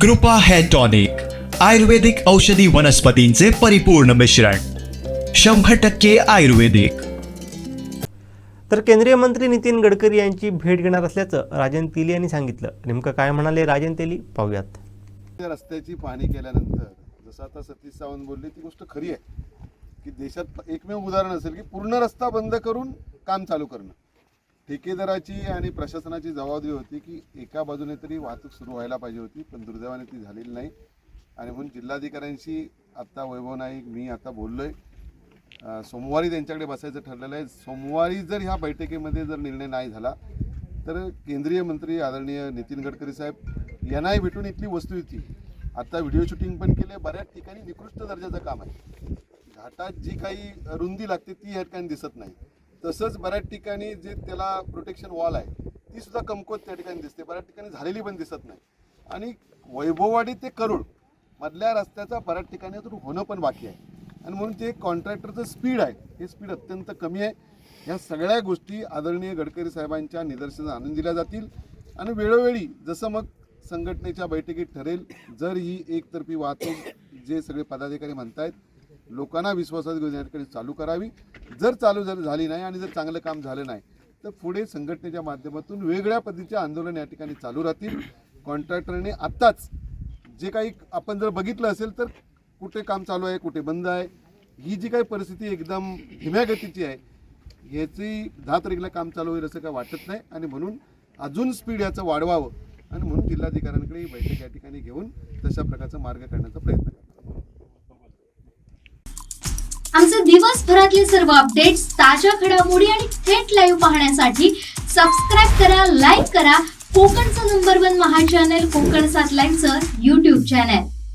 कृपा hair tonic आयुर्वेदिक औषधी वनस्पतींचे परिपूर्ण मिश्रण 100% आयुर्वेदिक। तर केंद्रीय मंत्री नितीन गडकरी यांची भेट घेणार असल्याचं राजन तेली यांनी सांगितलं। नेमकं काय म्हणाले राजन तेली पाहूयात। रस्त्याची पाहणी केल्यानंतर जसं आता सतीश सावंत बोलले ती गोष्ट खरी आहे की देशात एकमेव उदाहरण असेल की पूर्ण रस्ता बंद करून काम चालू करणं। ठेकेदाराची आणि प्रशासनाची जबाबदारी होती की एका बाजूने तरी वाहतूक सुरू व्हायला पाहिजे होती, पण दुर्दैवाने ती झालेली नाही। आणि म्हणून जिल्हाधिकाऱ्यांशी आता वैभव नाईक मी आता बोललोय, सोमवारी त्यांच्याकडे बसायचं ठरलेलं आहे। सोमवारी जर ह्या बैठकीमध्ये जर निर्णय नाही झाला तर केंद्रीय मंत्री आदरणीय नितीन गडकरी साहेब यांनाही भेटून इथली वस्तुस्थिती, आता व्हिडिओ शूटिंग पण केले, बऱ्याच ठिकाणी निकृष्ट दर्जाचं काम आहे। घाटात जी काही रुंदी लागते ती या ठिकाणी दिसत नाही, तसंच बऱ्याच ठिकाणी जे त्याला प्रोटेक्शन वॉल आहे ती सुद्धा कमकुवत त्या ठिकाणी दिसते, बऱ्याच ठिकाणी झालेली पण दिसत नाही। आणि वैभववाडी ते करूळ मधल्या रस्त्याचा बऱ्याच ठिकाणी होणं पण बाकी आहे। आणि म्हणून ते कॉन्ट्रॅक्टरचं स्पीड आहे, हे स्पीड अत्यंत कमी आहे। ह्या सगळ्या गोष्टी आदरणीय गडकरी साहेबांच्या निदर्शनास आणून दिल्या जातील आणि वेळोवेळी जसं मग संघटनेच्या बैठकीत ठरेल, जर ही एकतर्फी वाहतूक जे सगळे पदाधिकारी म्हणतायत लोकांना विश्वासात घेऊन या ठिकाणी चालू करावी। जर चालू झाली नाही आणि जर चांगलं काम झालं नाही तर पुढे संघटनेच्या माध्यमातून वेगळ्या पद्धतीचे आंदोलन या ठिकाणी चालू राहतील। कॉन्ट्रॅक्टरने आत्ताच जे काही आपण जर बघितलं असेल तर कुठे काम चालू आहे कुठे बंद आहे, ही जी काही परिस्थिती एकदम धीम्या गतीची आहे, ह्याची 10 तारखेला काम चालू होईल असं काय वाटत नाही। आणि म्हणून अजून स्पीड याचं वाढवावं आणि म्हणून जिल्हाधिकाऱ्यांकडे ही बैठक या ठिकाणी घेऊन तशा प्रकारचा मार्ग काढण्याचा प्रयत्न करतो। आमचे दिवसभरातले सर्व अपडेट्स, ताज्या घडामोडी आणि थेट लाईव्ह पाहण्यासाठी सबस्क्राईब करा, लाईक करा कोकणचं नंबर 1 महा चॅनल कोकण 7 लाईव्हचं YouTube चॅनल।